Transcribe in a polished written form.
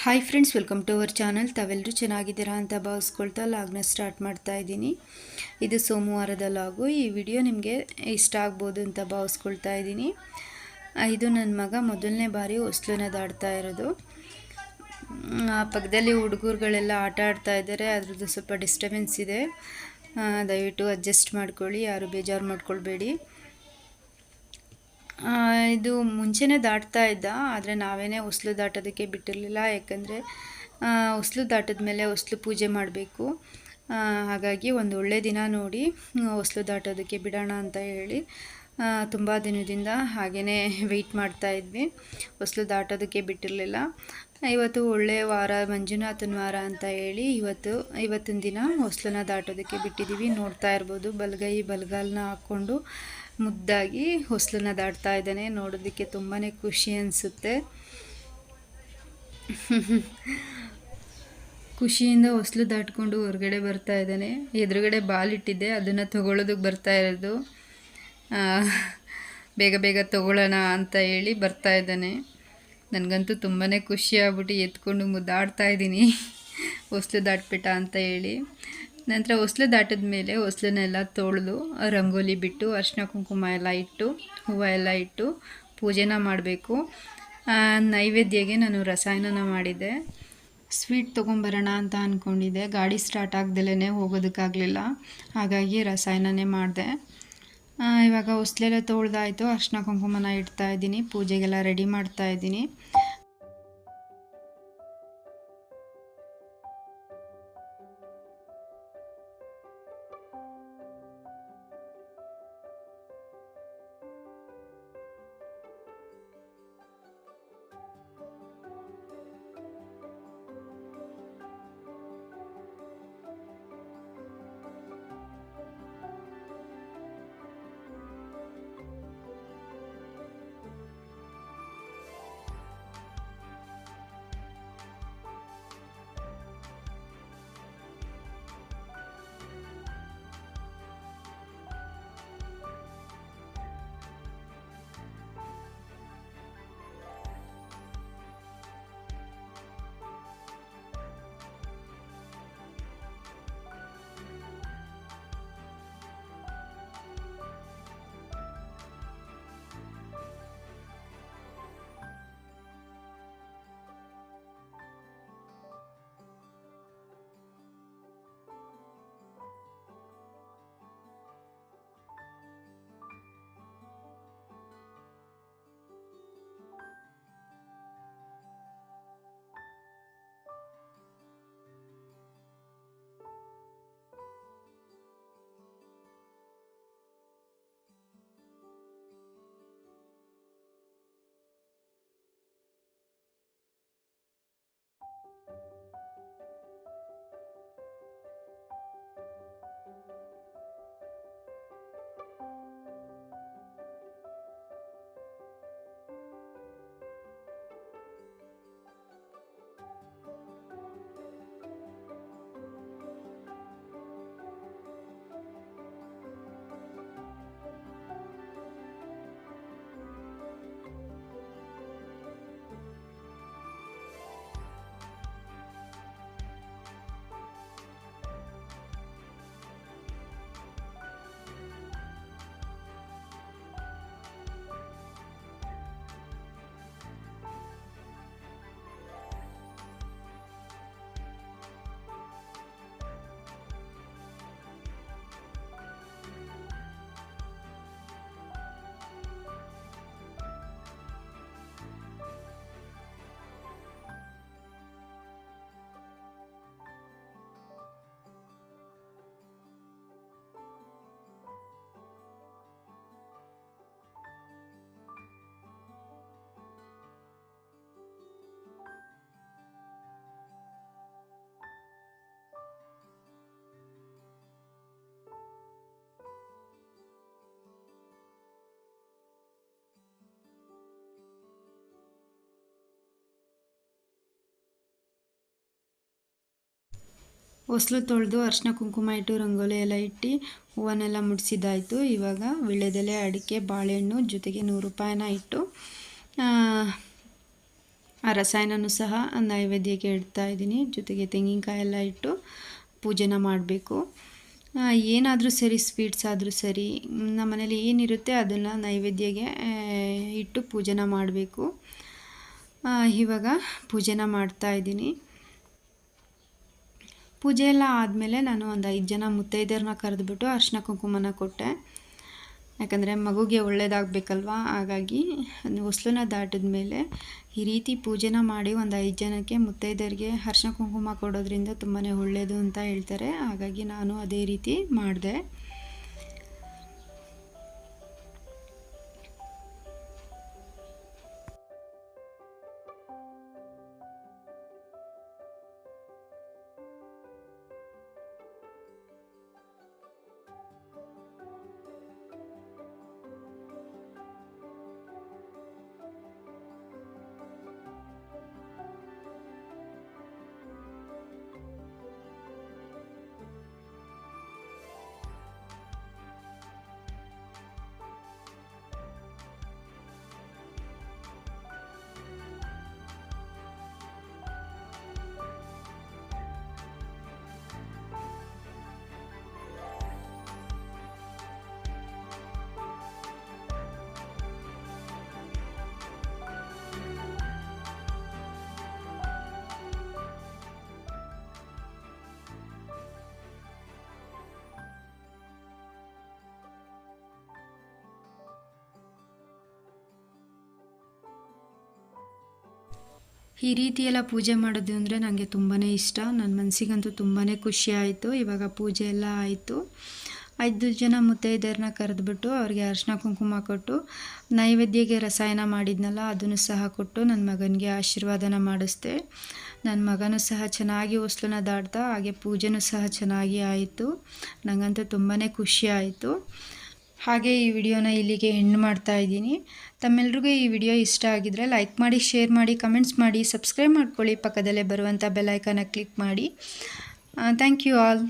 Hi friends, welcome to our channel. ತಾವೆಲ್ಲರೂ ಚೆನ್ನಾಗಿದ್ದೀರಾ ಅಂತ ಭಾವಿಸ್ಕೊಳ್ತಾ ಲಾಗ್ನ ಸ್ಟಾರ್ಟ್ ಮಾಡ್ತಾ ಇದ್ದೀನಿ. ಇದು ಸೋಮವಾರದ ಲಾಗು. ಈ ವಿಡಿಯೋ ನಿಮಗೆ ಇಷ್ಟ ಆಗ್ಬೋದು ಅಂತ ಭಾವಿಸ್ಕೊಳ್ತಾ ಇದ್ದೀನಿ. ಇದು ನನ್ನ ಮಗ ಮೊದಲನೇ ಬಾರಿ ಹೊಸ್ಲನ್ನ ದಾಟ್ತಾ ಇರೋದು. ಪಕ್ಕದಲ್ಲಿ ಹುಡುಗರುಗಳೆಲ್ಲ ಆಟ ಆಡ್ತಾ ಇದ್ದಾರೆ. ಅದ್ರದ್ದು ಸ್ವಲ್ಪ ಡಿಸ್ಟರ್ಬೆನ್ಸ್ ಇದೆ, ದಯವಿಟ್ಟು ಅಡ್ಜಸ್ಟ್ ಮಾಡ್ಕೊಳ್ಳಿ, ಯಾರು ಬೇಜಾರು ಮಾಡ್ಕೊಳ್ಬೇಡಿ. ಇದು ಮುಂಚೆನೇ ದಾಟ್ತಾ ಇದ್ದ, ಆದರೆ ನಾವೇನೇ ಹೊಸ್ಲು ದಾಟೋದಕ್ಕೆ ಬಿಟ್ಟಿರಲಿಲ್ಲ. ಯಾಕಂದರೆ ಹೊಸ್ಲು ದಾಟಿದ ಮೇಲೆ ಹೊಸ್ಲು ಪೂಜೆ ಮಾಡಬೇಕು. ಹಾಗಾಗಿ ಒಂದು ಒಳ್ಳೆ ದಿನ ನೋಡಿ ಹೊಸ್ಲು ದಾಟೋದಕ್ಕೆ ಬಿಡೋಣ ಅಂತ ಹೇಳಿ ತುಂಬ ದಿನದಿಂದ ಹಾಗೆಯೇ ವೆಯ್ಟ್ ಮಾಡ್ತಾ ಇದ್ವಿ. ಹೊಸ್ಲು ದಾಟೋದಕ್ಕೆ ಬಿಟ್ಟಿರಲಿಲ್ಲ. ಇವತ್ತು ಒಳ್ಳೆಯ ವಾರ, ಮಂಜುನಾಥನ ವಾರ ಅಂತ ಹೇಳಿ ಇವತ್ತಿನ ದಿನ ಹೊಸ್ಲನ್ನ ದಾಟೋದಕ್ಕೆ ಬಿಟ್ಟಿದ್ದೀವಿ. ನೋಡ್ತಾ ಇರ್ಬೋದು, ಬಲಗೈ ಬಲಗಾಲನ್ನ ಹಾಕ್ಕೊಂಡು ಮುದ್ದಾಗಿ ಹೊಸ್ಲನ್ನ ದಾಟ್ತಾ ಇದ್ದಾನೆ. ನೋಡೋದಕ್ಕೆ ತುಂಬಾ ಖುಷಿ ಅನಿಸುತ್ತೆ. ಖುಷಿಯಿಂದ ಹೊಸ್ಲು ದಾಟ್ಕೊಂಡು ಹೊರಗಡೆ ಬರ್ತಾ ಇದ್ದಾನೆ. ಎದುರುಗಡೆ ಬಾಲ್ ಇಟ್ಟಿದ್ದೆ, ಅದನ್ನು ತಗೊಳ್ಳೋದಕ್ಕೆ ಬರ್ತಾ ಇರೋದು. ಬೇಗ ಬೇಗ ತಗೊಳ್ಳೋಣ ಅಂತ ಹೇಳಿ ಬರ್ತಾ ಇದ್ದಾನೆ. ನನಗಂತೂ ತುಂಬಾ ಖುಷಿ ಆಗ್ಬಿಟ್ಟು ಎತ್ಕೊಂಡು ಮುದ್ದಾಡ್ತಾ ಇದ್ದೀನಿ, ಹೊಸ್ಲು ದಾಟ್ಬಿಟ್ಟ ಅಂತ ಹೇಳಿ. ನಂತರ ಹೊಸ್ಲು ದಾಟಿದ ಮೇಲೆ ಹೊಸ್ಲನ್ನೆಲ್ಲ ತೊಳೆದು ರಂಗೋಲಿ ಬಿಟ್ಟು ಅರಿಶಿನ ಕುಂಕುಮ ಎಲ್ಲ ಇಟ್ಟು ಹೂವು ಎಲ್ಲ ಇಟ್ಟು ಪೂಜೆನ ಮಾಡಬೇಕು. ನೈವೇದ್ಯಗೆ ನಾನು ರಸಾಯನ ಮಾಡಿದ್ದೆ. ಸ್ವೀಟ್ ತೊಗೊಂಬರೋಣ ಅಂತ ಅಂದ್ಕೊಂಡಿದ್ದೆ. ಗಾಡಿ ಸ್ಟಾರ್ಟ್ ಆಗ್ದಲೇ ಹೋಗೋದಕ್ಕಾಗಲಿಲ್ಲ, ಹಾಗಾಗಿ ರಸಾಯನನೇ ಮಾಡಿದೆ. ಇವಾಗ ಹೊಸ್ಲೆಲ್ಲ ತೊಳೆದಾಯಿತು. ಅರಿಶಿನ ಕುಂಕುಮನ ಇಡ್ತಾ ಇದ್ದೀನಿ, ಪೂಜೆಗೆಲ್ಲ ರೆಡಿ ಮಾಡ್ತಾ ಇದ್ದೀನಿ. ಹೊಸ್ಲು ತೊಳೆದು ಅರಿಶಿನ ಕುಂಕುಮ ಇಟ್ಟು ರಂಗೋಲಿ ಎಲ್ಲ ಇಟ್ಟು ಹೂವನ್ನೆಲ್ಲ ಮುಡಿಸಿದ್ದಾಯಿತು. ಇವಾಗ ವೀಳ್ಯದೆಲೆ, ಅಡಿಕೆ, ಬಾಳೆಹಣ್ಣು ಜೊತೆಗೆ 100 ರೂಪಾಯಿನ ಇಟ್ಟು ಆ ರಸಾಯನನೂ ಸಹ ನೈವೇದ್ಯಕ್ಕೆ ಇಡ್ತಾ ಇದ್ದೀನಿ. ಜೊತೆಗೆ ತೆಂಗಿನಕಾಯಿ ಎಲ್ಲ ಇಟ್ಟು ಪೂಜೆನ ಮಾಡಬೇಕು. ಏನಾದರೂ ಸರಿ, ಸ್ವೀಟ್ಸ್ ಆದರೂ ಸರಿ, ನಮ್ಮ ಮನೇಲಿ ಏನಿರುತ್ತೆ ಅದನ್ನು ನೈವೇದ್ಯಕ್ಕೆ ಇಟ್ಟು ಪೂಜೆನ ಮಾಡಬೇಕು. ಇವಾಗ ಪೂಜೆನ ಮಾಡ್ತಾ ಇದ್ದೀನಿ. ಪೂಜೆ ಎಲ್ಲ ಆದಮೇಲೆ ನಾನು ಒಂದು 5 ಜನ ಮುತ್ತೈದೆಯರನ್ನ ಕರೆದುಬಿಟ್ಟು ಅರಿಶಿನ ಕುಂಕುಮನ ಕೊಟ್ಟೆ. ಯಾಕಂದರೆ ಮಗುಗೆ ಒಳ್ಳೆಯದಾಗಬೇಕಲ್ವ, ಹಾಗಾಗಿ ಹೊಸ್ಲನ್ನ ದಾಟಿದ ಮೇಲೆ ಈ ರೀತಿ ಪೂಜೆನ ಮಾಡಿ ಒಂದು 5 ಜನಕ್ಕೆ ಮುತ್ತೈದೆಯರಿಗೆ ಅರಿಶಿನ ಕುಂಕುಮ ಕೊಡೋದ್ರಿಂದ ತುಂಬಾ ಒಳ್ಳೆಯದು ಅಂತ ಹೇಳ್ತಾರೆ. ಹಾಗಾಗಿ ನಾನು ಅದೇ ರೀತಿ ಮಾಡಿದೆ. ಈ ರೀತಿಯೆಲ್ಲ ಪೂಜೆ ಮಾಡೋದು ಅಂದರೆ ನನಗೆ ತುಂಬಾ ಇಷ್ಟ. ನನ್ನ ಮನಸ್ಸಿಗಂತೂ ತುಂಬಾ ಖುಷಿ ಆಯಿತು. ಇವಾಗ ಪೂಜೆ ಎಲ್ಲ ಆಯಿತು. 5 ಜನ ಮುತ್ತೈದೆಯರನ್ನ ಕರೆದುಬಿಟ್ಟು ಅವ್ರಿಗೆ ಅರಿಶಿನ ಕುಂಕುಮ ಕೊಟ್ಟು, ನೈವೇದ್ಯಕ್ಕೆ ರಸಾಯನ ಮಾಡಿದ್ನಲ್ಲ ಅದನ್ನು ಸಹ ಕೊಟ್ಟು ನನ್ನ ಮಗನಿಗೆ ಆಶೀರ್ವಾದನ ಮಾಡಿಸ್ದೆ. ನನ್ನ ಮಗನೂ ಸಹ ಚೆನ್ನಾಗಿ ಹೊಸ್ಲನ್ನ ದಾಟ್ದ, ಹಾಗೆ ಪೂಜೆನೂ ಸಹ ಚೆನ್ನಾಗಿ ಆಯಿತು. ನನಗಂತೂ ತುಂಬಾ ಖುಷಿ ಆಯಿತು. ಹಾಗೆ ಈ ವಿಡಿಯೋನ ಇಲ್ಲಿಗೆ ಎಂಡ್ ಮಾಡ್ತಾ ಇದ್ದೀನಿ. ತಮ್ಮೆಲ್ರಿಗೂ ಈ ವಿಡಿಯೋ ಇಷ್ಟ ಆಗಿದ್ರೆ ಲೈಕ್ ಮಾಡಿ, ಶೇರ್ ಮಾಡಿ, ಕಮೆಂಟ್ಸ್ ಮಾಡಿ, ಸಬ್ಸ್ಕ್ರೈಬ್ ಮಾಡ್ಕೊಳ್ಳಿ. ಪಕ್ಕದಲ್ಲೇ ಬರುವಂಥ ಬೆಲ್ ಐಕಾನ ಕ್ಲಿಕ್ ಮಾಡಿ. Thank you all.